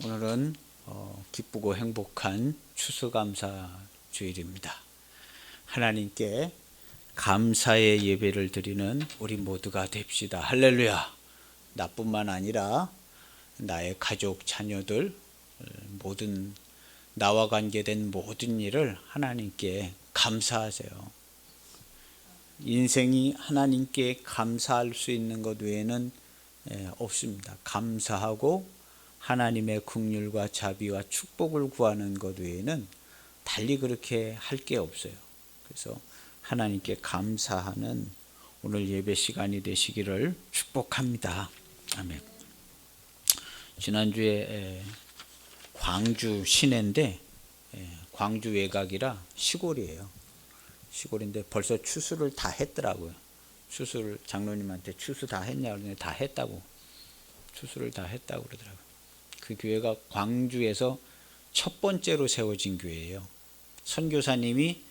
오늘은 기쁘고 행복한 추수감사 주일입니다. 하나님께 감사의 예배를 드리는 우리 모두가 됩시다. 할렐루야. 나뿐만 아니라 나의 가족, 자녀들, 모든 나와 관계된 모든 일을 하나님께 감사하세요. 인생이 하나님께 감사할 수 있는 것 외에는 없습니다. 감사하고 하나님의 긍휼과 자비와 축복을 구하는 것 외에는 달리 그렇게 할 게 없어요. 그래서 하나님께 감사하는 오늘 예배 시간이 되시기를 축복합니다. 아멘. 지난주에 광주 시내인데 광주 외곽이라 시골이에요. 시골인데 벌써 추수를 다 했더라고요. 추수를 장로님한테 추수 다 했냐 그러는데 다 했다고. 추수를 다 했다고 그러더라고요. 그 교회가 광주에서 첫 번째로 세워진 교회예요. 선교사님이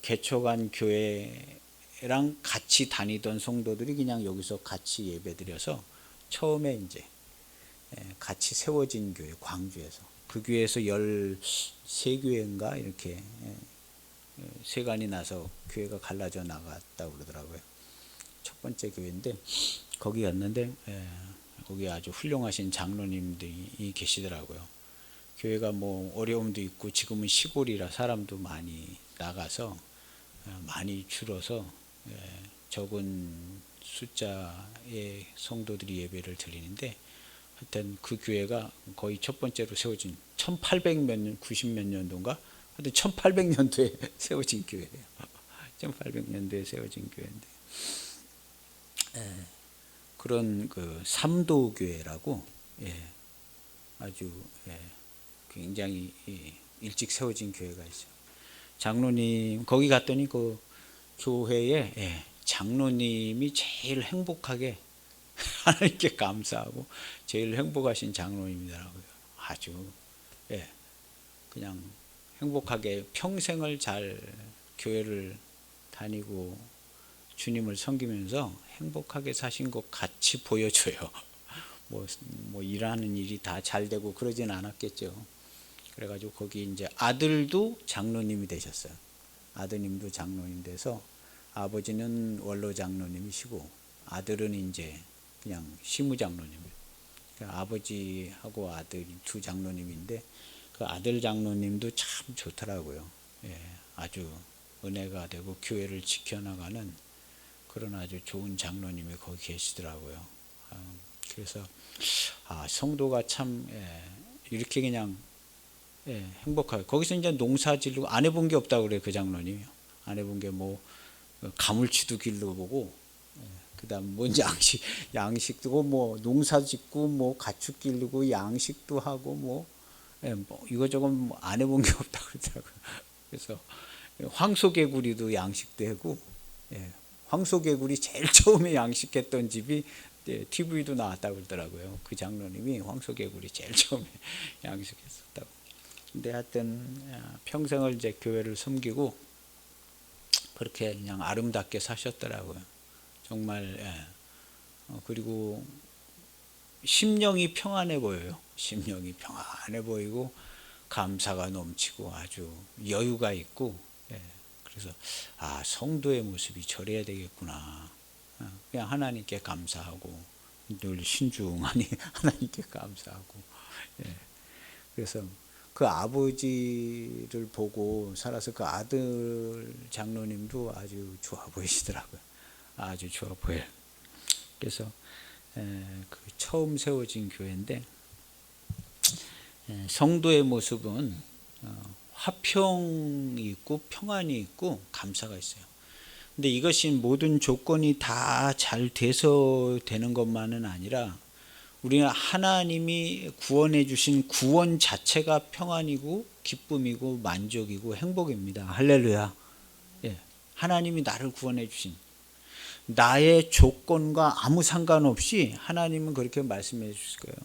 개척한 교회랑 같이 다니던 성도들이 그냥 여기서 같이 예배드려서 처음에 이제 같이 세워진 교회, 광주에서. 그 교회에서 13교회인가 이렇게 세간이 나서 교회가 갈라져 나갔다고 그러더라고요. 첫 번째 교회인데 거기였는데 거기 아주 훌륭하신 장로님들이 계시더라고요. 교회가 뭐 어려움도 있고 지금은 시골이라 사람도 많이 나가서 많이 줄어서 적은 숫자의 성도들이 예배를 드리는데 하여튼 그 교회가 거의 첫 번째로 세워진 1800몇 년, 90몇 년도인가? 하여튼 1800년도에 세워진 교회예요. 1800년도에 세워진 교회인데 그런 그 삼도교회라고 아주 굉장히 일찍 세워진 교회가 있어요. 장로님 거기 갔더니 그 교회에 장로님이 제일 행복하게 하나님께 감사하고 제일 행복하신 장로님이더라고요. 아주 그냥 행복하게 평생을 잘 교회를 다니고 주님을 섬기면서 행복하게 사신 것 같이 보여줘요. 뭐 일하는 일이 다 잘 되고 그러진 않았겠죠. 그래가지고 거기 이제 아들도 장로님이 되셨어요. 아드님도 장로님 돼서 아버지는 원로 장로님이시고 아들은 이제 그냥 시무장로님이에요. 그러니까 아버지하고 아들 두 장로님인데 그 아들 장로님도 참 좋더라고요. 아주 은혜가 되고 교회를 지켜나가는 그런 아주 좋은 장로님이 거기 계시더라고요. 그래서 성도가 참 이렇게 그냥 행복하게 거기서 이제 농사 지르고 안 해본 게 없다고 그래요. 그 장로님이 안 해본 게 뭐 가물치도 길러보고 그다음 뭐 양식도 뭐 농사 짓고 뭐 가축 기르고 양식도 하고 뭐 이거저거 뭐 안 해본 게 없다고 그러더라고요. 그래서 황소개구리도 양식도 하고 황소개구리 제일 처음에 양식했던 집이 TV도 나왔다고 그러더라고요. 그 장로님이 황소개구리 제일 처음에 양식했었다고. 근데 하여튼 평생을 이제 교회를 섬기고 그렇게 그냥 아름답게 사셨더라고요. 정말 그리고 심령이 평안해 보여요. 심령이 평안해 보이고 감사가 넘치고 아주 여유가 있고 그래서 성도의 모습이 저래야 되겠구나. 그냥 하나님께 감사하고 늘 신중하니 하나님께 감사하고 그래서 그 아버지를 보고 살아서 그 아들 장로님도 아주 좋아 보이시더라고요. 아주 좋아 보여요. 그래서 그 처음 세워진 교회인데 성도의 모습은 화평이 있고 평안이 있고 감사가 있어요. 근데 이것이 모든 조건이 다 잘 돼서 되는 것만은 아니라 우리는 하나님이 구원해 주신 구원 자체가 평안이고 기쁨이고 만족이고 행복입니다. 할렐루야. 하나님이 나를 구원해 주신 나의 조건과 아무 상관없이 하나님은 그렇게 말씀해 주실 거예요.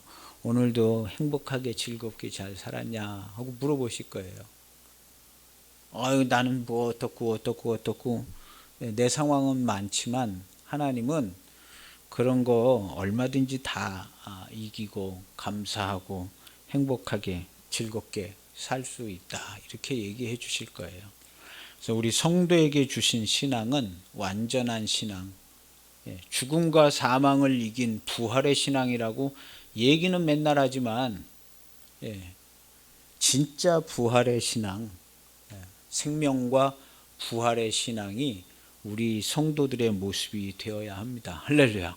오늘도 행복하게 즐겁게 잘 살았냐 하고 물어보실 거예요. 나는 뭐 어떻고 내 상황은 많지만 하나님은 그런 거 얼마든지 다 이기고 감사하고 행복하게 즐겁게 살 수 있다. 이렇게 얘기해 주실 거예요. 그래서 우리 성도에게 주신 신앙은 완전한 신앙, 죽음과 사망을 이긴 부활의 신앙이라고 얘기는 맨날 하지만 진짜 부활의 신앙, 생명과 부활의 신앙이 우리 성도들의 모습이 되어야 합니다. 할렐루야.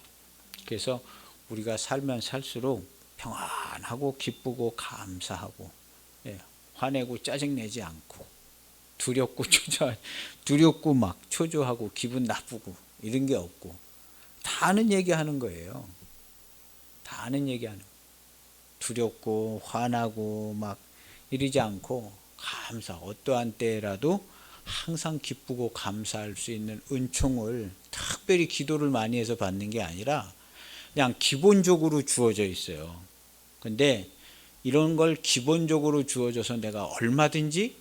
그래서 우리가 살면 살수록 평안하고 기쁘고 감사하고 화내고 짜증내지 않고 두렵고 막 초조하고 기분 나쁘고 이런 게 없고 다 아는 얘기하는 거예요. 다 아는 얘기하는 거예요. 두렵고 화나고 막 이러지 않고 어떠한 때라도 항상 기쁘고 감사할 수 있는 은총을 특별히 기도를 많이 해서 받는 게 아니라 그냥 기본적으로 주어져 있어요. 근데 이런 걸 기본적으로 주어져서 내가 얼마든지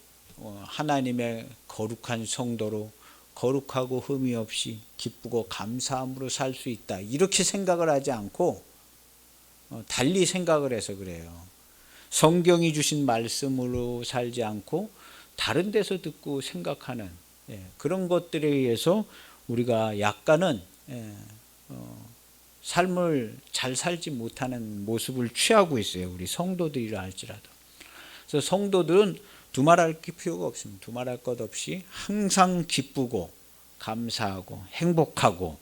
하나님의 거룩한 성도로 거룩하고 흠이 없이 기쁘고 감사함으로 살 수 있다. 이렇게 생각을 하지 않고 달리 생각을 해서 그래요. 성경이 주신 말씀으로 살지 않고 다른 데서 듣고 생각하는 그런 것들에 의해서 우리가 약간은 삶을 잘 살지 못하는 모습을 취하고 있어요. 우리 성도들이라 할지라도. 그래서 성도들은 두말할 필요가 없습니다. 두말할 것 없이 항상 기쁘고 감사하고 행복하고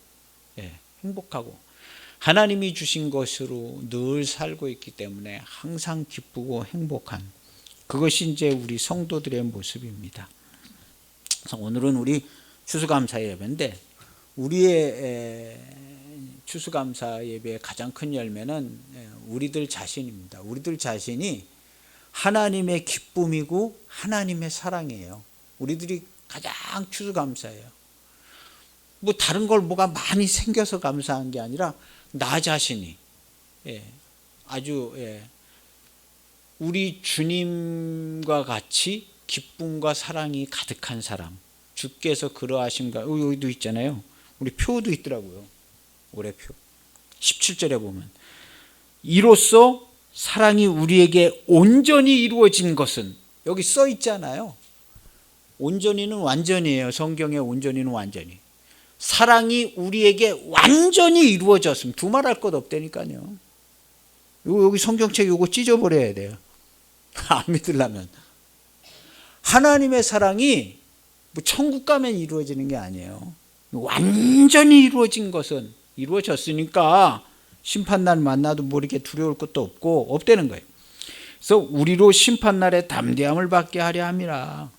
하나님이 주신 것으로 늘 살고 있기 때문에 항상 기쁘고 행복한 그것이 이제 우리 성도들의 모습입니다. 그래서 오늘은 우리 추수감사 예배인데 우리의 추수감사 예배의 가장 큰 열매는 우리들 자신입니다. 우리들 자신이 하나님의 기쁨이고 하나님의 사랑이에요. 우리들이 가장 추수감사예요. 뭐 다른 걸 뭐가 많이 생겨서 감사한 게 아니라 나 자신이 아주 우리 주님과 같이 기쁨과 사랑이 가득한 사람, 주께서 그러하신가. 여기도 있잖아요. 우리 표도 있더라고요. 올해 표 17절에 보면 이로써 사랑이 우리에게 온전히 이루어진 것은 여기 써 있잖아요. 온전히는 완전이에요. 성경의 온전히는 완전히. 사랑이 우리에게 완전히 이루어졌음. 두말할 것 없다니까요. 여기 성경책 이거 찢어버려야 돼요. 안 믿으려면. 하나님의 사랑이 뭐 천국 가면 이루어지는 게 아니에요. 완전히 이루어진 것은 이루어졌으니까 심판날 만나도 뭐 이렇게 두려울 것도 없다는 거예요. 그래서 우리로 심판날에 담대함을 받게 하려 함이라.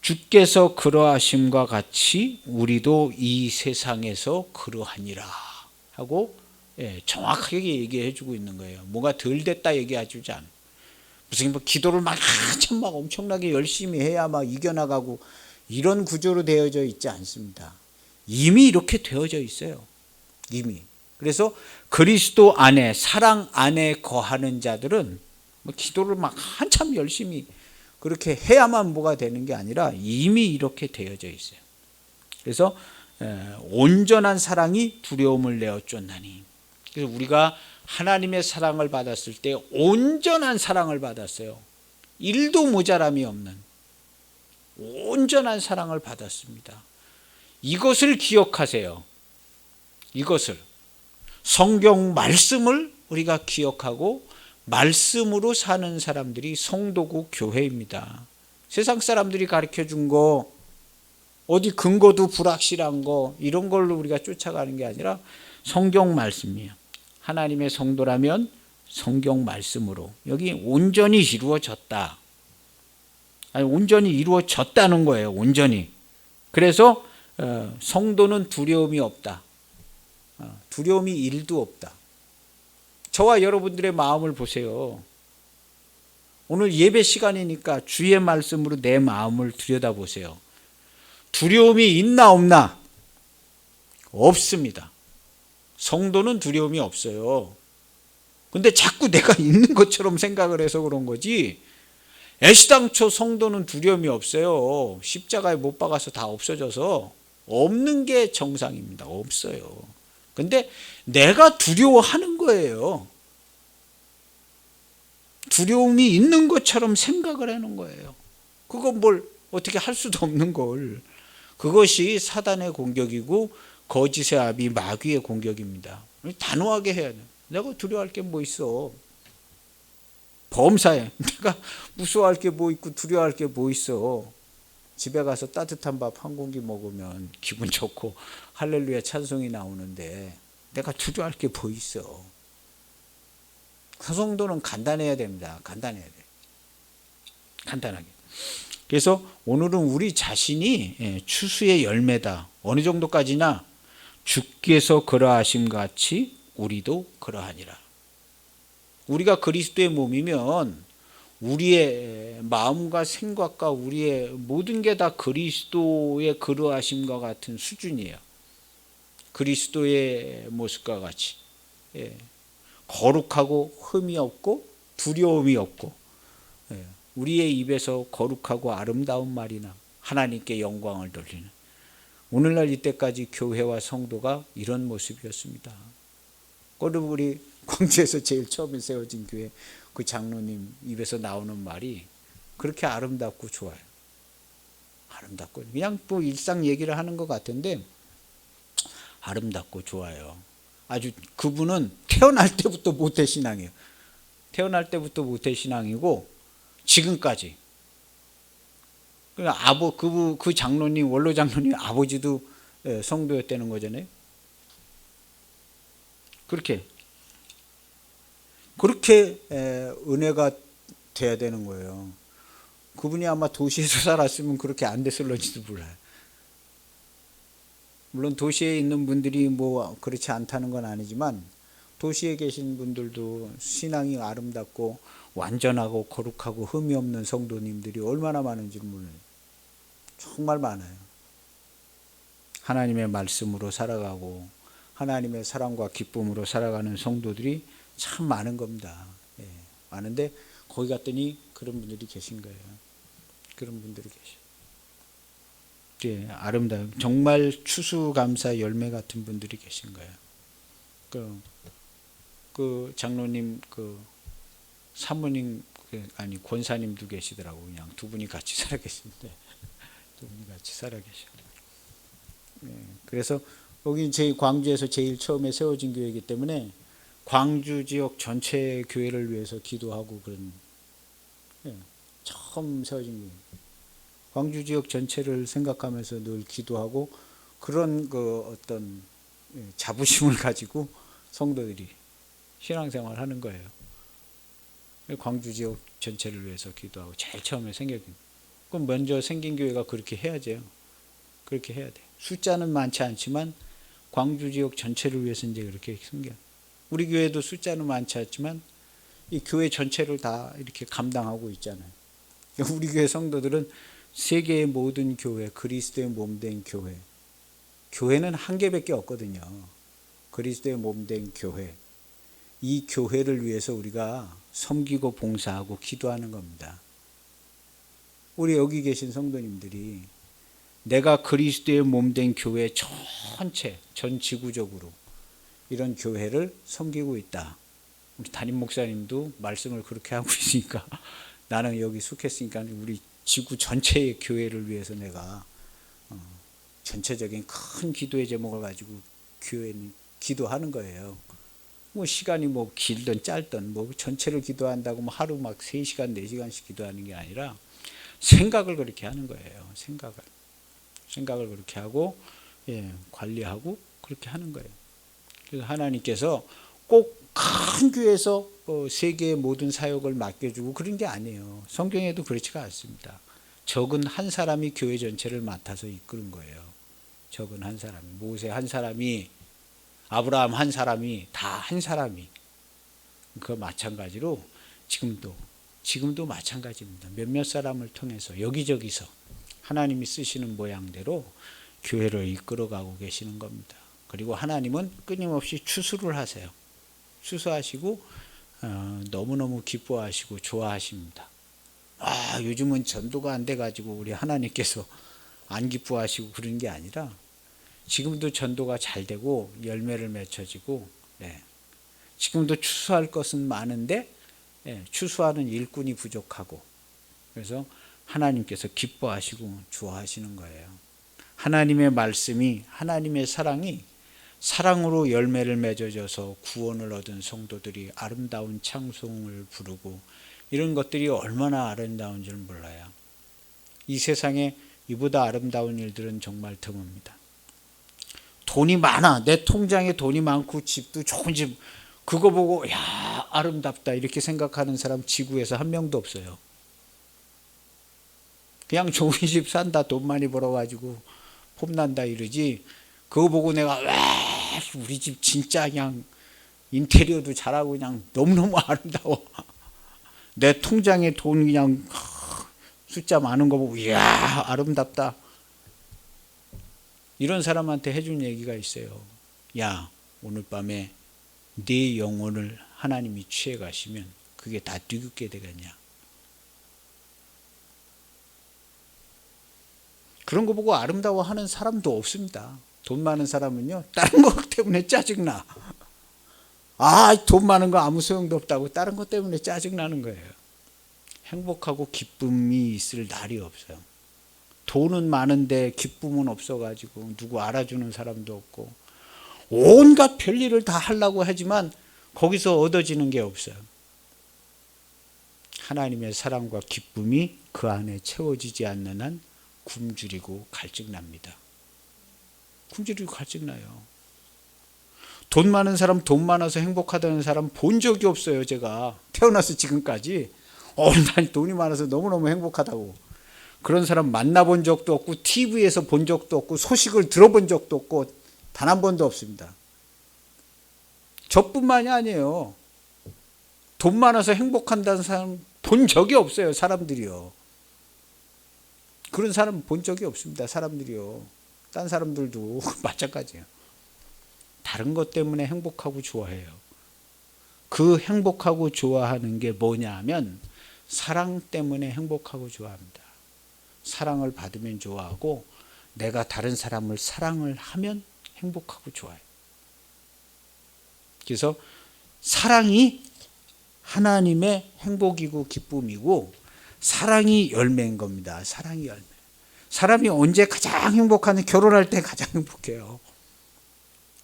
주께서 그러하심과 같이 우리도 이 세상에서 그러하니라 하고 정확하게 얘기해 주고 있는 거예요. 뭐가 덜 됐다 얘기해 주지 않아요. 무슨 뭐 기도를 한참 막 엄청나게 열심히 해야 막 이겨나가고 이런 구조로 되어져 있지 않습니다. 이미 이렇게 되어져 있어요. 이미. 그래서 그리스도 안에 사랑 안에 거하는 자들은 뭐 기도를 막 한참 열심히 그렇게 해야만 뭐가 되는 게 아니라 이미 이렇게 되어져 있어요. 그래서 온전한 사랑이 두려움을 내어 쫓나니. 그래서 우리가 하나님의 사랑을 받았을 때 온전한 사랑을 받았어요. 1도 모자람이 없는 온전한 사랑을 받았습니다. 이것을 기억하세요. 이것을 성경 말씀을 우리가 기억하고 말씀으로 사는 사람들이 성도고 교회입니다. 세상 사람들이 가르쳐준 거 어디 근거도 불확실한 거 이런 걸로 우리가 쫓아가는 게 아니라 성경 말씀이에요. 하나님의 성도라면 성경 말씀으로 여기 온전히 이루어졌다. 아니 온전히 이루어졌다는 거예요. 온전히. 그래서 성도는 두려움이 없다. 두려움이 1도 없다. 저와 여러분들의 마음을 보세요. 오늘 예배 시간이니까 주의 말씀으로 내 마음을 들여다보세요. 두려움이 있나 없나? 없습니다. 성도는 두려움이 없어요. 근데 자꾸 내가 있는 것처럼 생각을 해서 그런 거지. 애시당초 성도는 두려움이 없어요. 십자가에 못 박아서 다 없어져서 없는 게 정상입니다. 없어요. 근데 내가 두려워하는 거예요. 두려움이 있는 것처럼 생각을 하는 거예요. 그건 뭘 어떻게 할 수도 없는 걸. 그것이 사단의 공격이고 거짓의 아비 마귀의 공격입니다. 단호하게 해야 돼. 내가 두려워할 게 뭐 있어. 범사에 내가 무서워할 게 뭐 있고 두려워할 게 뭐 있어. 집에 가서 따뜻한 밥 한 공기 먹으면 기분 좋고 할렐루야 찬송이 나오는데 내가 두려워할 게 뭐 있어. 그 정도는 간단해야 됩니다. 간단해야 돼. 간단하게. 그래서 오늘은 우리 자신이 추수의 열매다. 어느 정도까지나 주께서 그러하심 같이 우리도 그러하니라. 우리가 그리스도의 몸이면 우리의 마음과 생각과 우리의 모든 게 다 그리스도의 그러하심과 같은 수준이에요. 그리스도의 모습과 같이 거룩하고 흠이 없고 두려움이 없고 우리의 입에서 거룩하고 아름다운 말이나 하나님께 영광을 돌리는 오늘날 이때까지 교회와 성도가 이런 모습이었습니다. 우리 광주에서 제일 처음에 세워진 교회 그 장로님 입에서 나오는 말이 그렇게 아름답고 좋아요. 아름답고 그냥 또 일상 얘기를 하는 것 같은데 아름답고 좋아요. 아주 그분은 태어날 때부터 모태신앙이에요. 태어날 때부터 모태신앙이고 지금까지. 그 장로님 원로 장로님 아버지도 성도였다는 거잖아요. 그렇게 은혜가 돼야 되는 거예요. 그분이 아마 도시에서 살았으면 그렇게 안 됐을런지도 몰라요. 물론 도시에 있는 분들이 뭐 그렇지 않다는 건 아니지만 도시에 계신 분들도 신앙이 아름답고 완전하고 거룩하고 흠이 없는 성도님들이 얼마나 많은지 몰라요. 정말 많아요. 하나님의 말씀으로 살아가고 하나님의 사랑과 기쁨으로 살아가는 성도들이 참 많은 겁니다. 많은데 거기 갔더니 그런 분들이 계신 거예요. 그런 분들이 계셔. 아름다운 정말 추수감사 열매 같은 분들이 계신 거예요. 그 장로님 그 사모님 아니 권사님도 계시더라고. 그냥 두 분이 같이 살아 계신데 두 분이 같이 살아 계셔. 그래서 여기 저희 광주에서 제일 처음에 세워진 교회이기 때문에 광주 지역 전체 교회를 위해서 기도하고 그런 처음 세워진 교회. 광주 지역 전체를 생각하면서 늘 기도하고 그런 그 어떤 자부심을 가지고 성도들이 신앙생활 하는 거예요. 광주 지역 전체를 위해서 기도하고 제일 처음에 생긴. 그럼 먼저 생긴 교회가 그렇게 해야죠. 그렇게 해야 돼. 숫자는 많지 않지만 광주 지역 전체를 위해서 이제 그렇게 생겨. 우리 교회도 숫자는 많지 않지만 이 교회 전체를 다 이렇게 감당하고 있잖아요. 우리 교회 성도들은 세계의 모든 교회, 그리스도의 몸된 교회. 교회는 한 개밖에 없거든요. 그리스도의 몸된 교회. 이 교회를 위해서 우리가 섬기고 봉사하고 기도하는 겁니다. 우리 여기 계신 성도님들이 내가 그리스도의 몸된 교회 전체, 전 지구적으로 이런 교회를 섬기고 있다. 우리 담임 목사님도 말씀을 그렇게 하고 있으니까 나는 여기 속했으니까 우리 지구 전체의 교회를 위해서 내가 전체적인 큰 기도의 제목을 가지고 교회는 기도하는 거예요. 뭐 시간이 뭐 길든 짧든 뭐 전체를 기도한다고 뭐 하루 막 3시간, 4시간씩 기도하는 게 아니라 생각을 그렇게 하는 거예요. 생각을 그렇게 하고 관리하고 그렇게 하는 거예요. 그래서 하나님께서 꼭 큰 교회에서 세계의 모든 사역을 맡겨주고 그런 게 아니에요. 성경에도 그렇지가 않습니다. 적은 한 사람이 교회 전체를 맡아서 이끄는 거예요. 적은 한 사람이, 모세 한 사람이, 아브라함 한 사람이, 다 한 사람이. 그 마찬가지로 지금도 마찬가지입니다. 몇몇 사람을 통해서 여기저기서 하나님이 쓰시는 모양대로 교회를 이끌어가고 계시는 겁니다. 그리고 하나님은 끊임없이 추수를 하세요. 추수하시고 너무너무 기뻐하시고 좋아하십니다. 요즘은 전도가 안 돼가지고 우리 하나님께서 안 기뻐하시고 그런 게 아니라 지금도 전도가 잘 되고 열매를 맺혀지고 지금도 추수할 것은 많은데 추수하는 일꾼이 부족하고, 그래서 하나님께서 기뻐하시고 좋아하시는 거예요. 하나님의 말씀이, 하나님의 사랑이 사랑으로 열매를 맺어져서 구원을 얻은 성도들이 아름다운 찬송을 부르고, 이런 것들이 얼마나 아름다운 줄 몰라요. 이 세상에 이보다 아름다운 일들은 정말 드뭅니다. 돈이 많아, 내 통장에 돈이 많고 집도 좋은 집, 그거 보고 야 아름답다 이렇게 생각하는 사람 지구에서 한 명도 없어요. 그냥 좋은 집 산다, 돈 많이 벌어가지고 폼난다 이러지, 그거 보고 내가 와 우리 집 진짜 그냥 인테리어도 잘하고 그냥 너무너무 아름다워, 내 통장에 돈 그냥 숫자 많은 거 보고 이야 아름답다, 이런 사람한테 해준 얘기가 있어요. 야, 오늘 밤에 네 영혼을 하나님이 취해 가시면 그게 다 뒤집게 되겠냐. 그런 거 보고 아름다워하는 사람도 없습니다. 돈 많은 사람은요, 다른 것 때문에 짜증나. 돈 많은 거 아무 소용도 없다고 다른 것 때문에 짜증나는 거예요. 행복하고 기쁨이 있을 날이 없어요. 돈은 많은데 기쁨은 없어가지고 누구 알아주는 사람도 없고 온갖 별일을 다 하려고 하지만 거기서 얻어지는 게 없어요. 하나님의 사랑과 기쁨이 그 안에 채워지지 않는 한 굶주리고 갈증납니다. 굶주리고 갈증나요. 돈 많은 사람, 돈 많아서 행복하다는 사람 본 적이 없어요. 제가 태어나서 지금까지 난 돈이 많아서 너무너무 행복하다고, 그런 사람 만나본 적도 없고 TV에서 본 적도 없고 소식을 들어본 적도 없고 단 한 번도 없습니다. 저뿐만이 아니에요. 돈 많아서 행복한다는 사람 본 적이 없어요. 사람들이요. 그런 사람 본 적이 없습니다. 사람들이요. 딴 사람들도 마찬가지예요. 다른 것 때문에 행복하고 좋아해요. 그 행복하고 좋아하는 게 뭐냐 하면 사랑 때문에 행복하고 좋아합니다. 사랑을 받으면 좋아하고, 내가 다른 사람을 사랑을 하면 행복하고 좋아요. 그래서 사랑이 하나님의 행복이고 기쁨이고, 사랑이 열매인 겁니다. 사랑이 열매. 사람이 언제 가장 행복하냐? 결혼할 때 가장 행복해요.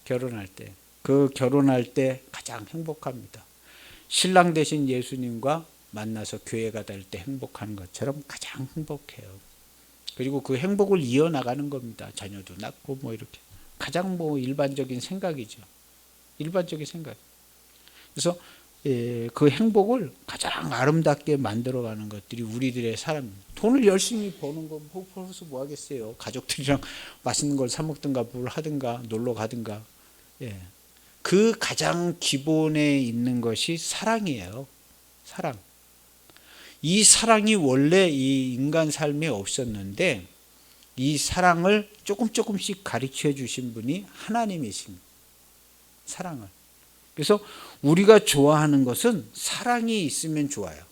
결혼할 때. 그 결혼할 때 가장 행복합니다. 신랑 되신 예수님과 만나서 교회가 될 때 행복한 것처럼 가장 행복해요. 그리고 그 행복을 이어나가는 겁니다. 자녀도 낳고 이렇게. 가장 일반적인 생각이죠. 일반적인 생각. 그래서 그 행복을 가장 아름답게 만들어가는 것들이 우리들의 삶. 돈을 열심히 버는 거 벌어서 뭐 하겠어요. 가족들이랑 맛있는 걸 사 먹든가 뭘 하든가 놀러 가든가. 그 가장 기본에 있는 것이 사랑이에요. 사랑. 이 사랑이 원래 이 인간 삶에 없었는데, 이 사랑을 조금씩 가르쳐 주신 분이 하나님이십니다. 사랑을. 그래서 우리가 좋아하는 것은 사랑이 있으면 좋아요.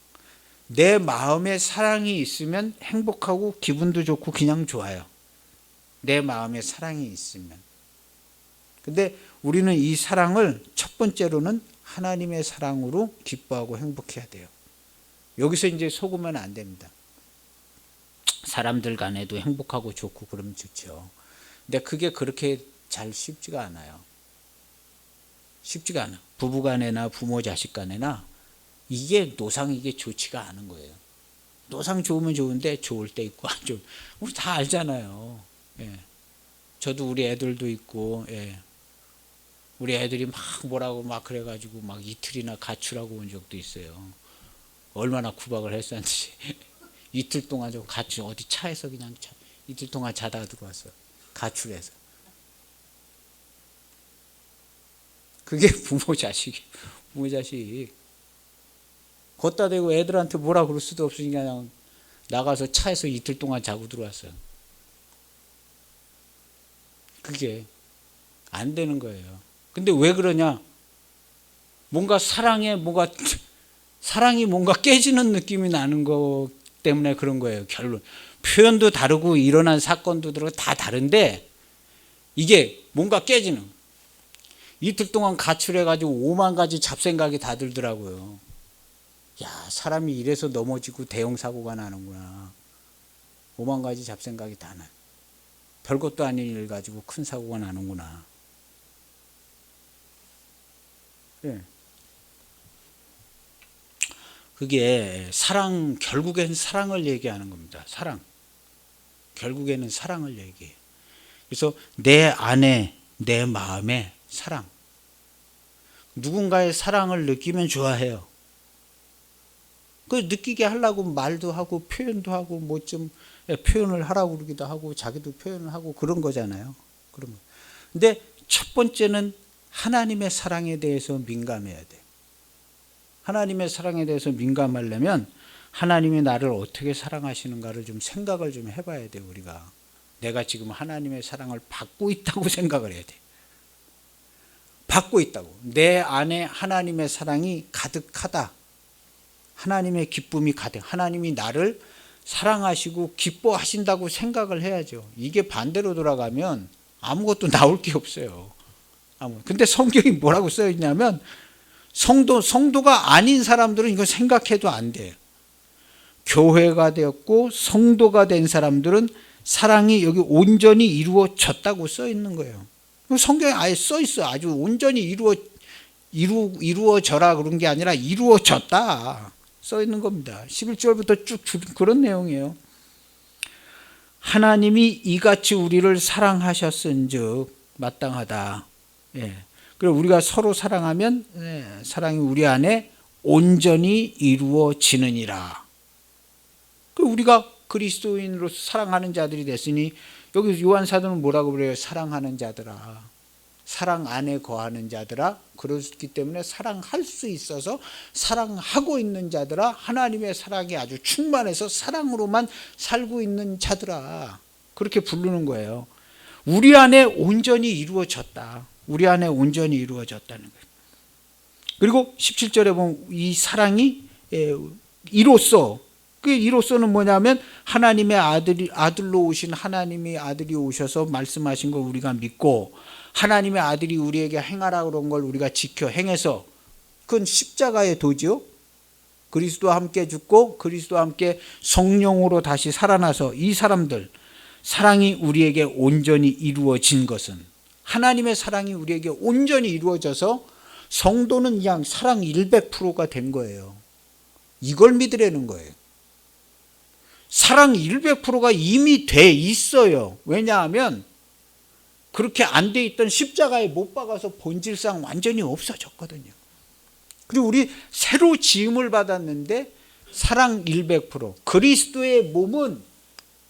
내 마음에 사랑이 있으면 행복하고 기분도 좋고 그냥 좋아요. 내 마음에 사랑이 있으면. 근데 우리는 이 사랑을 첫 번째로는 하나님의 사랑으로 기뻐하고 행복해야 돼요. 여기서 이제 속으면 안 됩니다. 사람들 간에도 행복하고 좋고 그러면 좋죠. 근데 그게 그렇게 잘 쉽지가 않아요. 쉽지가 않아. 부부 간에나 부모 자식 간에나 이게 이게 좋지가 않은 거예요. 노상 좋으면 좋은데 좋을 때 있고 안 좋을 때. 우리 다 알잖아요. 저도 우리 애들도 있고, 우리 애들이 막 뭐라고 막 그래가지고 막 이틀이나 가출하고 온 적도 있어요. 얼마나 구박을 했었는지. 이틀 동안 좀 가출, 어디 차에서 그냥 이틀 동안 자다가 들어왔어요. 가출해서. 그게 부모 자식. 걷다 대고 애들한테 뭐라 그럴 수도 없으니까 그냥 나가서 차에서 이틀 동안 자고 들어왔어요. 그게 안 되는 거예요. 근데 왜 그러냐? 뭔가 사랑이 뭔가 깨지는 느낌이 나는 것 때문에 그런 거예요. 결론. 표현도 다르고 일어난 사건도 다 다른데 이게 뭔가 깨지는. 이틀 동안 가출해가지고 5만 가지 잡생각이 다 들더라고요. 야, 사람이 이래서 넘어지고 대형 사고가 나는구나. 오만 가지 잡생각이 다 나요. 별것도 아닌 일 가지고 큰 사고가 나는구나. 예. 그게 사랑, 결국엔 사랑을 얘기하는 겁니다. 사랑. 결국에는 사랑을 얘기해요. 그래서 내 안에, 내 마음에 사랑. 누군가의 사랑을 느끼면 좋아해요. 그 느끼게 하려고 말도 하고 표현도 하고 뭐 좀 표현을 하라고 그러기도 하고 자기도 표현을 하고 그런 거잖아요. 그러면. 근데 첫 번째는 하나님의 사랑에 대해서 민감해야 돼. 하나님의 사랑에 대해서 민감하려면 하나님이 나를 어떻게 사랑하시는가를 좀 생각을 좀 해봐야 돼. 우리가 내가 지금 하나님의 사랑을 받고 있다고 생각을 해야 돼. 받고 있다고. 내 안에 하나님의 사랑이 가득하다. 하나님의 기쁨이 가득. 하나님이 나를 사랑하시고 기뻐하신다고 생각을 해야죠. 이게 반대로 돌아가면 아무것도 나올 게 없어요. 근데 성경이 뭐라고 써 있냐면 성도가 아닌 사람들은 이거 생각해도 안 돼요. 교회가 되었고 성도가 된 사람들은 사랑이 여기 온전히 이루어졌다고 써 있는 거예요. 성경에 아예 써 있어. 아주 온전히 이루어져라 그런 게 아니라 이루어졌다 써 있는 겁니다. 11절부터 쭉 그런 내용이에요. 하나님이 이같이 우리를 사랑하셨은즉 마땅하다. 예. 그리고 우리가 서로 사랑하면 사랑이 우리 안에 온전히 이루어지느니라. 우리가 그리스도인으로서 사랑하는 자들이 됐으니 여기 요한사도는 뭐라고 그래요? 사랑하는 자들아. 사랑 안에 거하는 자들아. 그렇기 때문에 사랑할 수 있어서 사랑하고 있는 자들아. 하나님의 사랑이 아주 충만해서 사랑으로만 살고 있는 자들아. 그렇게 부르는 거예요. 우리 안에 온전히 이루어졌다. 우리 안에 온전히 이루어졌다는 거예요. 그리고 17절에 보면 이 사랑이 이로써는 뭐냐면 하나님의 아들로 오신 하나님의 아들이 오셔서 말씀하신 걸 우리가 믿고 하나님의 아들이 우리에게 행하라 그런 걸 우리가 지켜 행해서 그건 십자가의 도지요. 그리스도와 함께 죽고 그리스도와 함께 성령으로 다시 살아나서 이 사람들 사랑이 우리에게 온전히 이루어진 것은 하나님의 사랑이 우리에게 온전히 이루어져서 성도는 그냥 사랑 100%가 된 거예요. 이걸 믿으라는 거예요. 사랑 100%가 이미 돼 있어요. 왜냐하면 그렇게 안 돼 있던 십자가에 못 박아서 본질상 완전히 없어졌거든요. 그리고 우리 새로 지음을 받았는데 사랑 100%. 그리스도의 몸은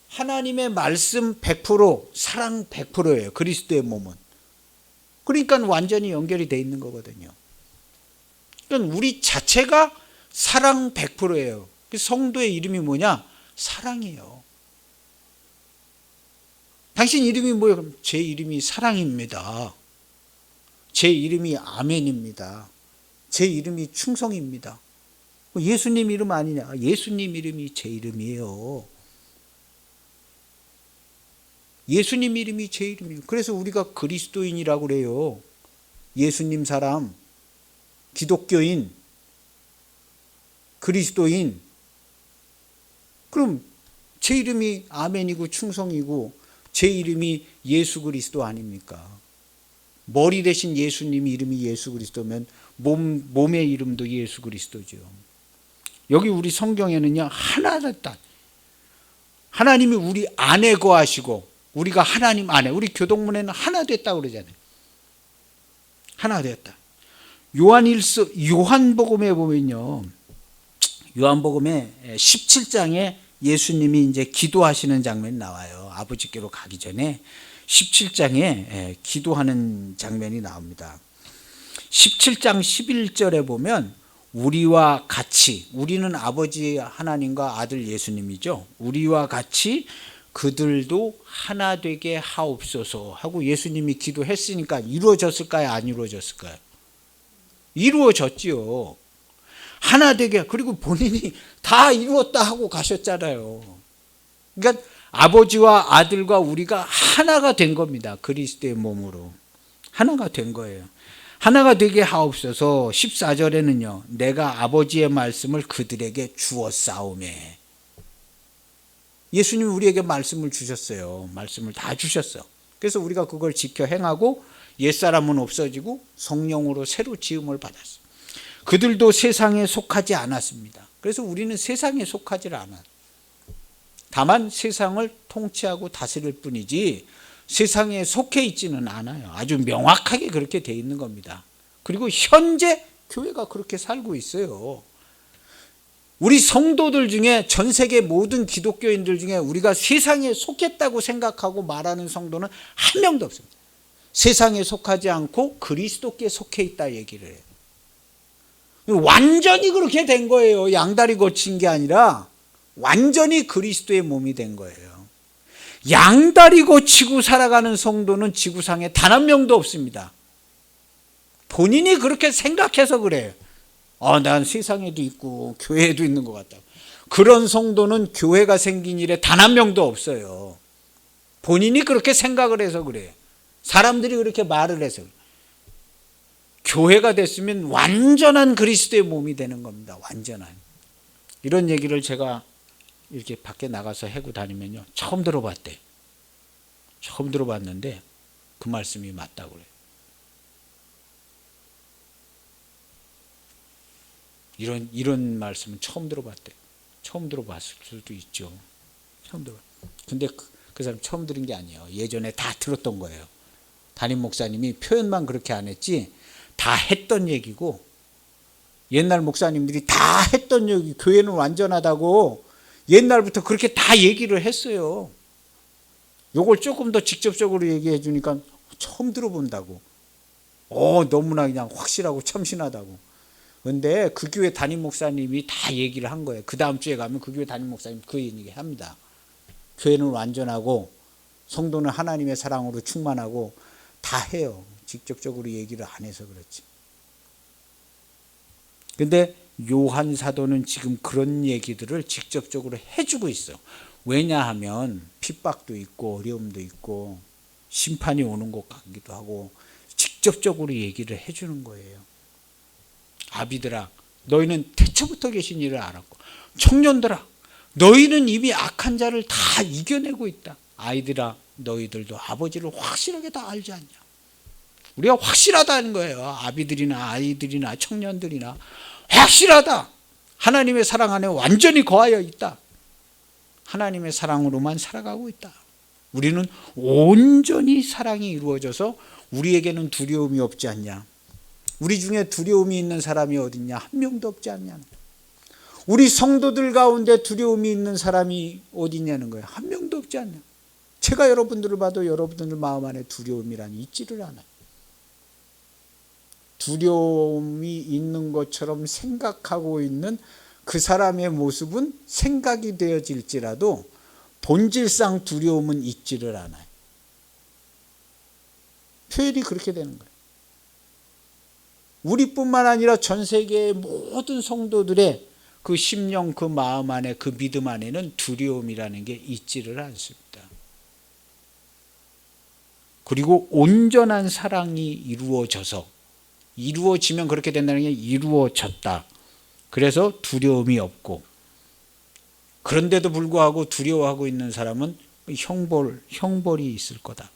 하나님의 말씀 100%, 사랑 100%예요. 그리스도의 몸은. 그러니까 완전히 연결이 돼 있는 거거든요. 그러니까 우리 자체가 사랑 100%예요. 성도의 이름이 뭐냐? 사랑이에요. 당신 이름이 뭐예요? 그럼 제 이름이 사랑입니다. 제 이름이 아멘입니다. 제 이름이 충성입니다. 예수님 이름 아니냐? 예수님 이름이 제 이름이에요. 예수님 이름이 제 이름이에요. 그래서 우리가 그리스도인이라고 그래요. 예수님 사람, 기독교인, 그리스도인. 그럼 제 이름이 아멘이고 충성이고 제 이름이 예수 그리스도 아닙니까? 머리 대신 예수님 이름이 예수 그리스도면 몸의 이름도 예수 그리스도죠. 여기 우리 성경에는요 하나 됐다. 하나님이 우리 안에 거하시고 우리가 하나님 안에, 우리 교동문에는 하나 됐다고 그러잖아요. 하나 됐다. 요한복음에 보면요. 요한복음에 17장에 예수님이 이제 기도하시는 장면이 나와요. 아버지께로 가기 전에 17장에 기도하는 장면이 나옵니다. 17장 11절에 보면 우리와 같이, 우리는 아버지 하나님과 아들 예수님이죠. 우리와 같이 그들도 하나 되게 하옵소서 하고 예수님이 기도했으니까 이루어졌을까요? 안 이루어졌을까요? 이루어졌지요. 하나 되게. 그리고 본인이 다 이루었다 하고 가셨잖아요. 그러니까 아버지와 아들과 우리가 하나가 된 겁니다. 그리스도의 몸으로 하나가 된 거예요. 하나가 되게 하옵소서. 14절에는요. 내가 아버지의 말씀을 그들에게 주었사오매. 예수님이 우리에게 말씀을 주셨어요. 말씀을 다 주셨어. 그래서 우리가 그걸 지켜 행하고 옛사람은 없어지고 성령으로 새로 지음을 받았어요. 그들도 세상에 속하지 않았습니다. 그래서 우리는 세상에 속하지 않아요. 다만 세상을 통치하고 다스릴 뿐이지 세상에 속해 있지는 않아요. 아주 명확하게 그렇게 돼 있는 겁니다. 그리고 현재 교회가 그렇게 살고 있어요. 우리 성도들 중에, 전 세계 모든 기독교인들 중에 우리가 세상에 속했다고 생각하고 말하는 성도는 한 명도 없습니다. 세상에 속하지 않고 그리스도께 속해 있다 얘기를 해요. 완전히 그렇게 된 거예요. 양다리 거친 게 아니라 완전히 그리스도의 몸이 된 거예요. 양다리 거치고 살아가는 성도는 지구상에 단 한 명도 없습니다. 본인이 그렇게 생각해서 그래요. 난 세상에도 있고 교회에도 있는 것 같다. 그런 성도는 교회가 생긴 일에 단 한 명도 없어요. 본인이 그렇게 생각을 해서 그래요. 사람들이 그렇게 말을 해서 그래요. 교회가 됐으면 완전한 그리스도의 몸이 되는 겁니다. 완전한. 이런 얘기를 제가 이렇게 밖에 나가서 해고 다니면요. 처음 들어봤대. 처음 들어봤는데 그 말씀이 맞다고 그래요. 이런 말씀은 처음 들어봤대. 처음 들어봤을 수도 있죠. 처음 들어. 근데 그 사람 처음 들은 게 아니에요. 예전에 다 들었던 거예요. 담임 목사님이 표현만 그렇게 안 했지 다 했던 얘기고, 옛날 목사님들이 다 했던 얘기, 교회는 완전하다고 옛날부터 그렇게 다 얘기를 했어요. 요걸 조금 더 직접적으로 얘기해 주니까 처음 들어본다고. 너무나 그냥 확실하고 참신하다고. 근데 그 교회 담임 목사님이 다 얘기를 한 거예요. 그 다음 주에 가면 그 교회 담임 목사님 그 얘기 합니다. 교회는 완전하고 성도는 하나님의 사랑으로 충만하고 다 해요. 직접적으로 얘기를 안 해서 그렇지. 근데 요한 사도는 지금 그런 얘기들을 직접적으로 해주고 있어. 왜냐하면 핍박도 있고 어려움도 있고 심판이 오는 것 같기도 하고 직접적으로 얘기를 해주는 거예요. 아비들아, 너희는 태초부터 계신 일을 알았고, 청년들아, 너희는 이미 악한 자를 다 이겨내고 있다. 아이들아, 너희들도 아버지를 확실하게 다 알지 않냐. 우리가 확실하다는 거예요. 아비들이나 아이들이나 청년들이나 확실하다. 하나님의 사랑 안에 완전히 거하여 있다. 하나님의 사랑으로만 살아가고 있다. 우리는 온전히 사랑이 이루어져서 우리에게는 두려움이 없지 않냐. 우리 중에 두려움이 있는 사람이 어딨냐? 한 명도 없지 않냐. 우리 성도들 가운데 두려움이 있는 사람이 어딨냐는 거예요. 한 명도 없지 않냐. 제가 여러분들을 봐도 여러분들 마음 안에 두려움이라니 있지를 않아요. 두려움이 있는 것처럼 생각하고 있는 그 사람의 모습은 생각이 되어질지라도 본질상 두려움은 있지를 않아요. 표현이 그렇게 되는 거예요. 우리뿐만 아니라 전 세계의 모든 성도들의 그 심령, 그 마음 안에, 그 믿음 안에는 두려움이라는 게 있지를 않습니다. 그리고 온전한 사랑이 이루어지면 그렇게 된다는 게 이루어졌다. 그래서 두려움이 없고, 그런데도 불구하고 두려워하고 있는 사람은 형벌이 있을 거다.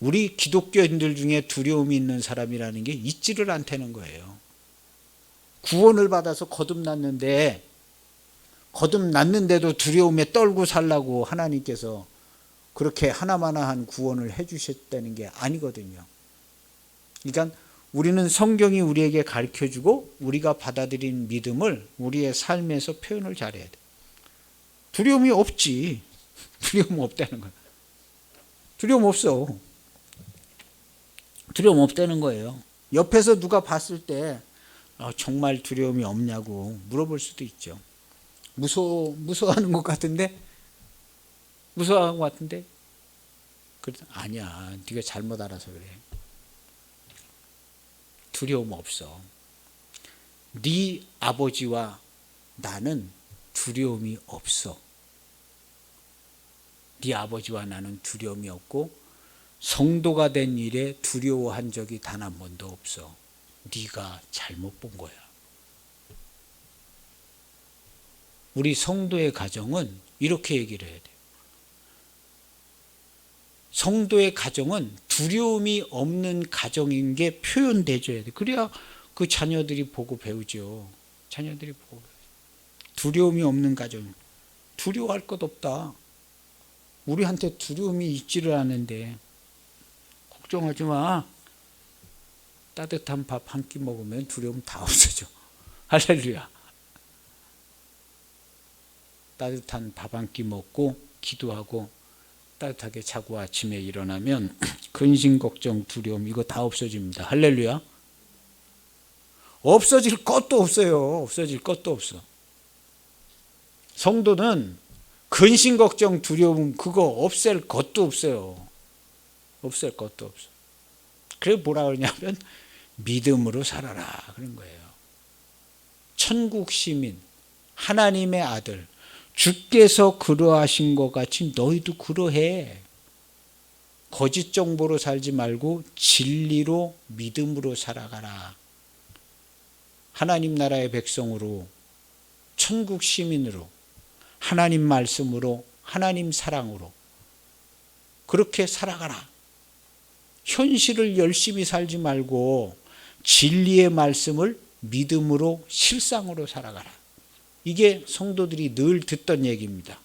우리 기독교인들 중에 두려움이 있는 사람이라는 게 있지를 않다는 거예요. 구원을 받아서 거듭났는데도 두려움에 떨고 살라고 하나님께서 그렇게 하나마나한 구원을 해주셨다는 게 아니거든요. 그러니까 우리는 성경이 우리에게 가르쳐주고 우리가 받아들인 믿음을 우리의 삶에서 표현을 잘해야 돼. 두려움이 없지. 두려움 없다는 거야. 두려움 없어. 두려움 없다는 거예요. 옆에서 누가 봤을 때 정말 두려움이 없냐고 물어볼 수도 있죠. 무서워하는 것 같은데? 무서워하는 것 같은데? 아니야. 네가 잘못 알아서 그래. 두려움 없어. 네 아버지와 나는 두려움이 없어. 네 아버지와 나는 두려움이 없고 성도가 된 일에 두려워한 적이 단 한 번도 없어. 네가 잘못 본 거야. 우리 성도의 가정은 이렇게 얘기를 해야 돼요. 성도의 가정은 두려움이 없는 가정인 게 표현돼줘야 돼. 그래야 그 자녀들이 보고 배우죠. 자녀들이 보고 배우죠. 두려움이 없는 가정. 두려워할 것 없다. 우리한테 두려움이 있지를 않은데 걱정하지 마. 따뜻한 밥 한 끼 먹으면 두려움 다 없어져. 할렐루야. 따뜻한 밥 한 끼 먹고 기도하고 따뜻하게 자고 아침에 일어나면 근심 걱정 두려움 이거 다 없어집니다. 할렐루야. 없어질 것도 없어요. 없어질 것도 없어. 성도는 근심 걱정 두려움 그거 없앨 것도 없어요. 없앨 것도 없어. 그래 뭐라 그러냐면 믿음으로 살아라 그런 거예요. 천국 시민 하나님의 아들 주께서 그러하신 것 같이 너희도 그러해. 거짓 정보로 살지 말고 진리로 믿음으로 살아가라. 하나님 나라의 백성으로 천국 시민으로 하나님 말씀으로 하나님 사랑으로 그렇게 살아가라. 현실을 열심히 살지 말고 진리의 말씀을 믿음으로 실상으로 살아가라. 이게 성도들이 늘 듣던 얘기입니다.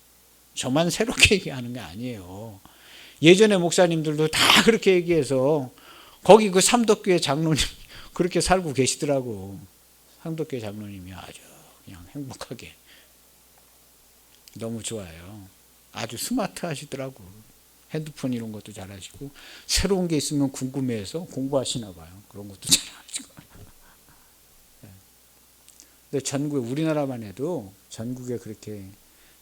저만 새롭게 얘기하는 게 아니에요. 예전에 목사님들도 다 그렇게 얘기해서 거기 그 삼덕교회 장로님 그렇게 살고 계시더라고. 삼덕교회 장로님이 아주 그냥 행복하게 너무 좋아요. 아주 스마트 하시더라고. 핸드폰 이런 것도 잘하시고 새로운 게 있으면 궁금해해서 공부하시나 봐요. 그런 것도 잘하시고. 근데 전국에 우리나라만 해도 전국에 그렇게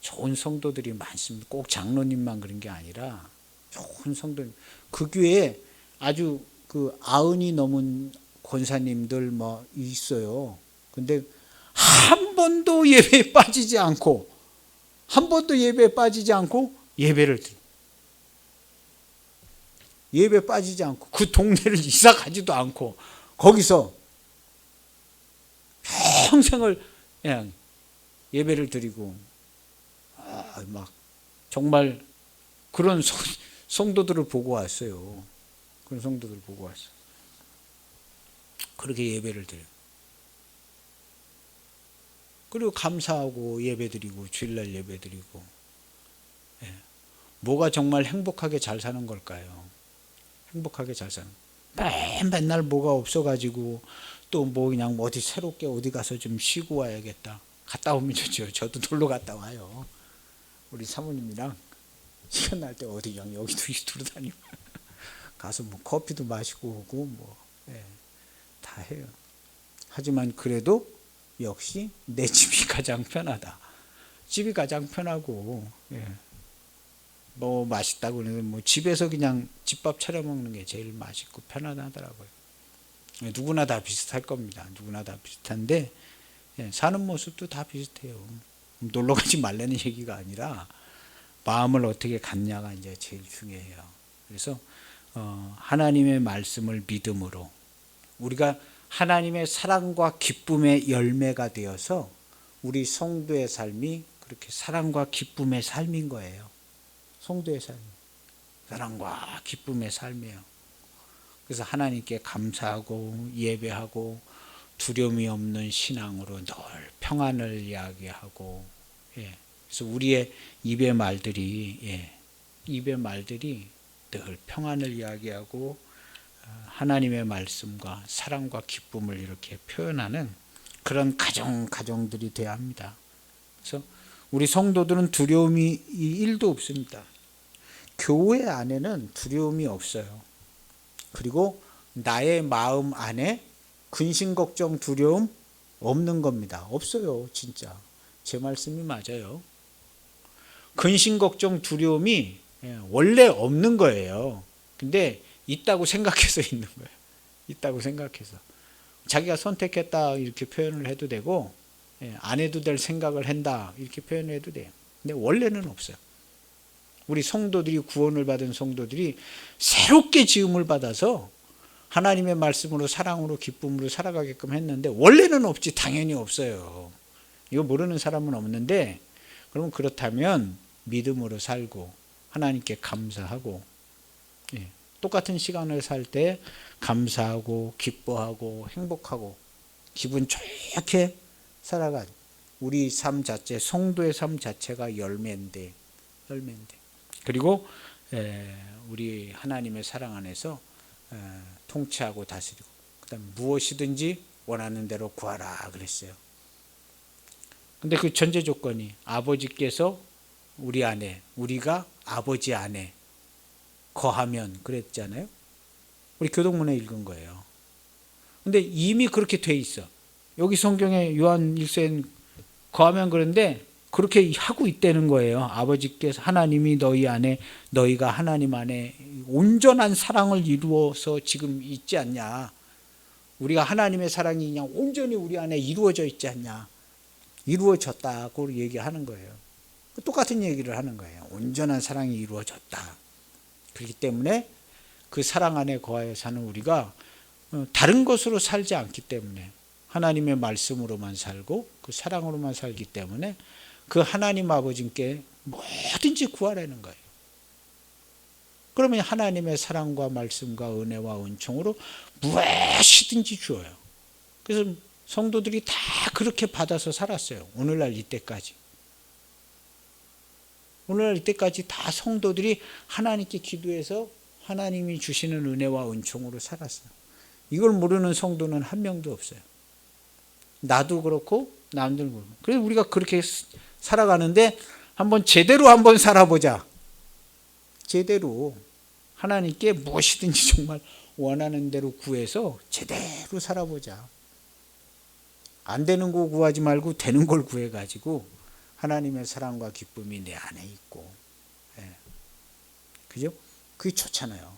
좋은 성도들이 많습니다. 꼭 장로님만 그런 게 아니라 좋은 성도님. 그 교회에 아주 그 90이 넘은 권사님들 뭐 있어요. 근데 한 번도 예배에 빠지지 않고 예배를 드려. 예배 빠지지 않고 그 동네를 이사 가지도 않고 거기서 평생을 그냥 예배를 드리고 막 정말 그런 성도들을 보고 왔어요. 그런 성도들을 보고 왔어요. 그렇게 예배를 드려요. 그리고 감사하고 예배 드리고 주일날 예배 드리고 뭐가 정말 행복하게 잘 사는 걸까요? 행복하게 잘 사는 맨날 뭐가 없어가지고 또 뭐 그냥 어디 새롭게 어디 가서 좀 쉬고 와야겠다. 갔다 오면 좋죠. 저도 놀러 갔다 와요. 우리 사모님이랑 시간 날 때 어디 그냥 여기도 돌아다니고 가서 뭐 커피도 마시고 오고 뭐 다 해요. 하지만 그래도 역시 내 집이 가장 편하다. 집이 가장 편하고 뭐 맛있다고 그러면 뭐 집에서 그냥 집밥 차려 먹는 게 제일 맛있고 편하더라고요. 누구나 다 비슷할 겁니다. 누구나 다 비슷한데 사는 모습도 다 비슷해요. 놀러 가지 말라는 얘기가 아니라 마음을 어떻게 갖냐가 이제 제일 중요해요. 그래서 하나님의 말씀을 믿음으로 우리가 하나님의 사랑과 기쁨의 열매가 되어서 우리 성도의 삶이 그렇게 사랑과 기쁨의 삶인 거예요. 성도의 삶, 사랑과 기쁨의 삶이에요. 그래서 하나님께 감사하고 예배하고 두려움이 없는 신앙으로 늘 평안을 이야기하고 그래서 우리의 입의 말들이 늘 평안을 이야기하고 하나님의 말씀과 사랑과 기쁨을 이렇게 표현하는 그런 가정들이 되어야 합니다. 그래서 우리 성도들은 두려움이 1도 없습니다. 교회 안에는 두려움이 없어요. 그리고 나의 마음 안에 근심 걱정 두려움 없는 겁니다. 없어요. 진짜 제 말씀이 맞아요. 근심 걱정 두려움이 원래 없는 거예요. 근데 있다고 생각해서 있는 거예요. 있다고 생각해서 자기가 선택했다 이렇게 표현을 해도 되고 안 해도 될 생각을 한다 이렇게 표현해도 돼요. 근데 원래는 없어요. 우리 성도들이 구원을 받은 성도들이 새롭게 지음을 받아서 하나님의 말씀으로 사랑으로 기쁨으로 살아가게끔 했는데 원래는 없지. 당연히 없어요. 이거 모르는 사람은 없는데 그러면 그렇다면 믿음으로 살고 하나님께 감사하고 똑같은 시간을 살 때 감사하고 기뻐하고 행복하고 기분 좋게 살아간 우리 삶 자체, 성도의 삶 자체가 열매인데 그리고 우리 하나님의 사랑 안에서 통치하고 다스리고 그다음 무엇이든지 원하는 대로 구하라 그랬어요. 근데 그 전제 조건이 아버지께서 우리 안에, 우리가 아버지 안에 거하면 그랬잖아요. 우리 교동문에 읽은 거예요. 근데 이미 그렇게 돼 있어. 여기 성경에 요한 1서엔 거하면 그런데 그렇게 하고 있다는 거예요. 아버지께서 하나님이 너희 안에 너희가 하나님 안에 온전한 사랑을 이루어서 지금 있지 않냐. 우리가 하나님의 사랑이 그냥 온전히 우리 안에 이루어져 있지 않냐. 이루어졌다고 얘기하는 거예요. 똑같은 얘기를 하는 거예요. 온전한 사랑이 이루어졌다. 그렇기 때문에 그 사랑 안에 거하여 사는 우리가 다른 것으로 살지 않기 때문에 하나님의 말씀으로만 살고 그 사랑으로만 살기 때문에 그 하나님 아버지께 뭐든지 구하라는 거예요. 그러면 하나님의 사랑과 말씀과 은혜와 은총으로 무엇이든지 주어요. 그래서 성도들이 다 그렇게 받아서 살았어요. 오늘날 이때까지. 오늘날 이때까지 다 성도들이 하나님께 기도해서 하나님이 주시는 은혜와 은총으로 살았어요. 이걸 모르는 성도는 한 명도 없어요. 나도 그렇고 남들 그렇고. 그래서 우리가 그렇게 살아가는데 제대로 한번 살아보자. 제대로 하나님께 무엇이든지 정말 원하는 대로 구해서 제대로 살아보자. 안 되는 거 구하지 말고 되는 걸 구해가지고 하나님의 사랑과 기쁨이 내 안에 있고, 그죠? 그게 좋잖아요.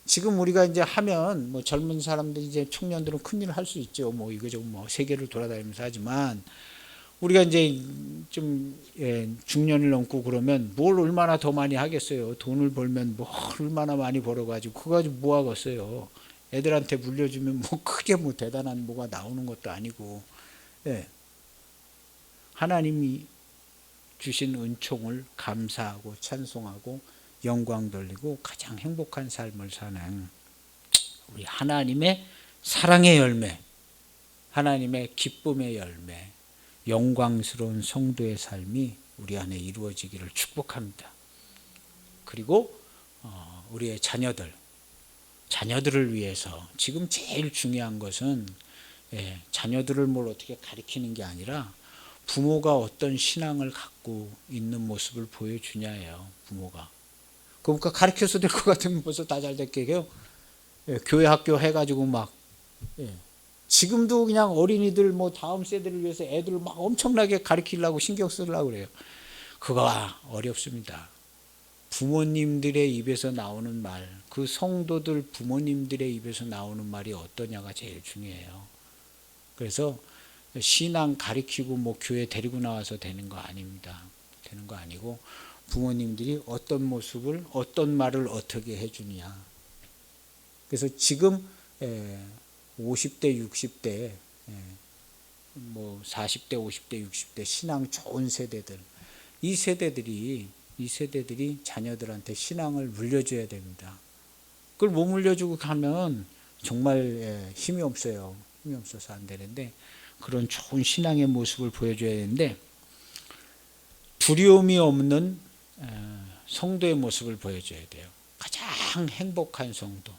지금 우리가 이제 하면 젊은 사람들 이제 청년들은 큰일을 할 수 있죠. 이거저거 세계를 돌아다니면서 하지만 우리가 이제 좀 중년을 넘고 그러면 뭘 얼마나 더 많이 하겠어요. 돈을 벌면 얼마나 많이 벌어가지고 그거 가지고 뭐 하겠어요. 애들한테 물려주면 크게 대단한 뭐가 나오는 것도 아니고, 하나님이 주신 은총을 감사하고 찬송하고 영광 돌리고 가장 행복한 삶을 사는 우리 하나님의 사랑의 열매, 하나님의 기쁨의 열매, 영광스러운 성도의 삶이 우리 안에 이루어지기를 축복합니다. 그리고 우리의 자녀들을 위해서 지금 제일 중요한 것은 자녀들을 어떻게 가르치는 게 아니라 부모가 어떤 신앙을 갖고 있는 모습을 보여주냐예요. 부모가. 그러니까 가르쳐서 될 것 같으면 벌써 다 잘 됐게요. 교회 학교 해가지고 지금도 그냥 어린이들 다음 세대를 위해서 애들을 엄청나게 가르치려고 신경 쓰려고 그래요. 그거가 어렵습니다. 부모님들의 입에서 나오는 말, 그 성도들 부모님들의 입에서 나오는 말이 어떠냐가 제일 중요해요. 그래서 신앙 가르치고 교회 데리고 나와서 되는 거 아닙니다. 되는 거 아니고 부모님들이 어떤 모습을 어떤 말을 어떻게 해주느냐. 그래서 지금 50대 60대 40대 50대 60대 신앙 좋은 세대들, 이 세대들이 자녀들한테 신앙을 물려줘야 됩니다. 그걸 못 물려주고 가면 정말 힘이 없어요. 힘이 없어서 안 되는데 그런 좋은 신앙의 모습을 보여줘야 되는데 두려움이 없는 성도의 모습을 보여줘야 돼요. 가장 행복한 성도,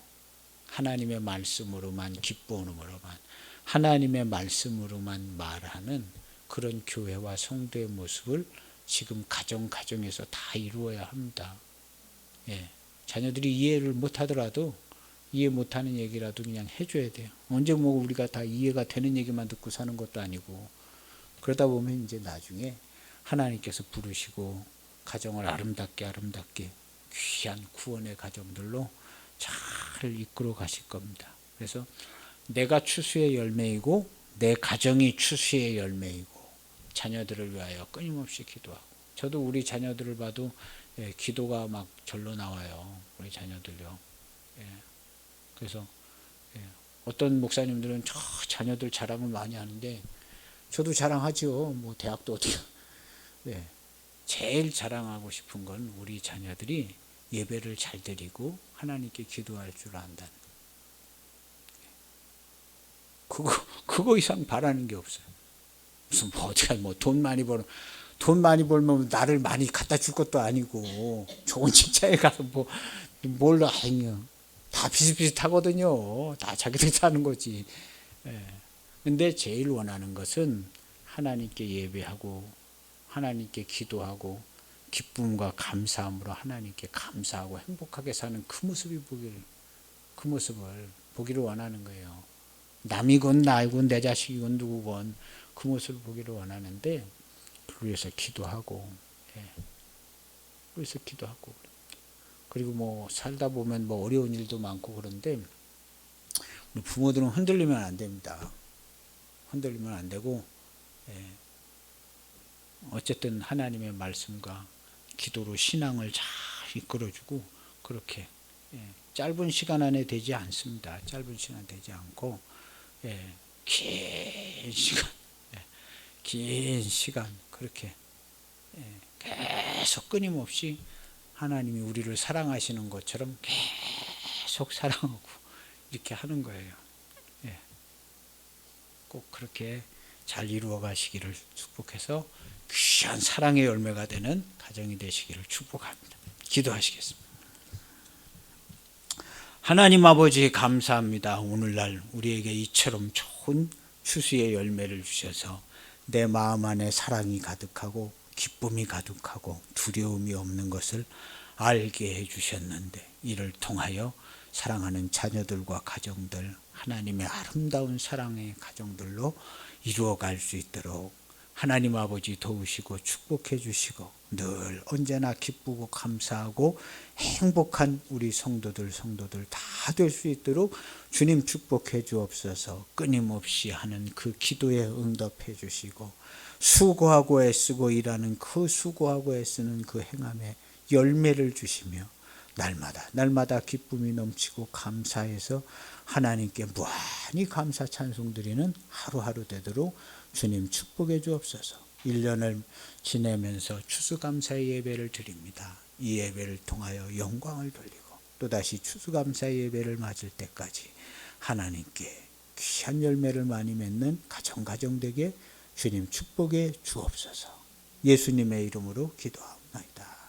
하나님의 말씀으로만 기쁨으로만 하나님의 말씀으로만 말하는 그런 교회와 성도의 모습을 지금 가정에서 다 이루어야 합니다. 자녀들이 이해를 못하더라도 이해 못하는 얘기라도 그냥 해줘야 돼요. 언제 우리가 다 이해가 되는 얘기만 듣고 사는 것도 아니고 그러다 보면 이제 나중에 하나님께서 부르시고 가정을 아름답게 귀한 구원의 가정들로 잘 이끌어 가실 겁니다. 그래서 내가 추수의 열매이고 내 가정이 추수의 열매이고 자녀들을 위하여 끊임없이 기도하고 저도 우리 자녀들을 봐도 기도가 막 절로 나와요. 우리 자녀들요. 예, 그래서 어떤 목사님들은 저 자녀들 자랑을 많이 하는데 저도 자랑하죠. 뭐 대학도 어떻게. 네. 제일 자랑하고 싶은 건 우리 자녀들이 예배를 잘 드리고 하나님께 기도할 줄 안다는. 그거 이상 바라는 게 없어요. 무슨 뭐 어떻게 뭐 돈 많이 벌면 나를 많이 갖다 줄 것도 아니고 좋은 직장에 가서 뭐 뭘로 하냐. 다 비슷비슷하거든요. 다 자기들 사는 거지. 근데 제일 원하는 것은 하나님께 예배하고 하나님께 기도하고 기쁨과 감사함으로 하나님께 감사하고 행복하게 사는 그 모습을 보기를 원하는 거예요. 남이건 나이건 내 자식이건 누구건 그 모습을 보기를 원하는데 그걸 위해서 기도하고 그래서 기도하고 그리고 뭐 살다 보면 뭐 어려운 일도 많고 그런데 우리 부모들은 흔들리면 안 됩니다. 흔들리면 안 되고 어쨌든 하나님의 말씀과 기도로 신앙을 잘 이끌어주고 그렇게 짧은 시간 안에 되지 않습니다. 짧은 시간 되지 않고 긴 시간 그렇게 계속 끊임없이 하나님이 우리를 사랑하시는 것처럼 계속 사랑하고 이렇게 하는 거예요. 꼭 그렇게 잘 이루어 가시기를 축복해서 귀한 사랑의 열매가 되는 가정이 되시기를 축복합니다. 기도하시겠습니다. 하나님 아버지 감사합니다. 오늘날 우리에게 이처럼 좋은 추수의 열매를 주셔서 내 마음 안에 사랑이 가득하고 기쁨이 가득하고 두려움이 없는 것을 알게 해주셨는데 이를 통하여 사랑하는 자녀들과 가정들 하나님의 아름다운 사랑의 가정들로 이루어갈 수 있도록 하나님 아버지 도우시고 축복해 주시고 늘 언제나 기쁘고 감사하고 행복한 우리 성도들 다 될 수 있도록 주님 축복해 주옵소서. 끊임없이 하는 그 기도에 응답해 주시고 수고하고 애쓰고 일하는 그 수고하고 애쓰는 그 행함에 열매를 주시며 날마다 기쁨이 넘치고 감사해서 하나님께 무한히 감사 찬송 드리는 하루하루 되도록 주님 축복해 주옵소서. 1년을 지내면서 추수감사의 예배를 드립니다. 이 예배를 통하여 영광을 돌리고 또다시 추수감사의 예배를 맞을 때까지 하나님께 귀한 열매를 많이 맺는 가정 되게 주님 축복해 주옵소서. 예수님의 이름으로 기도합니다.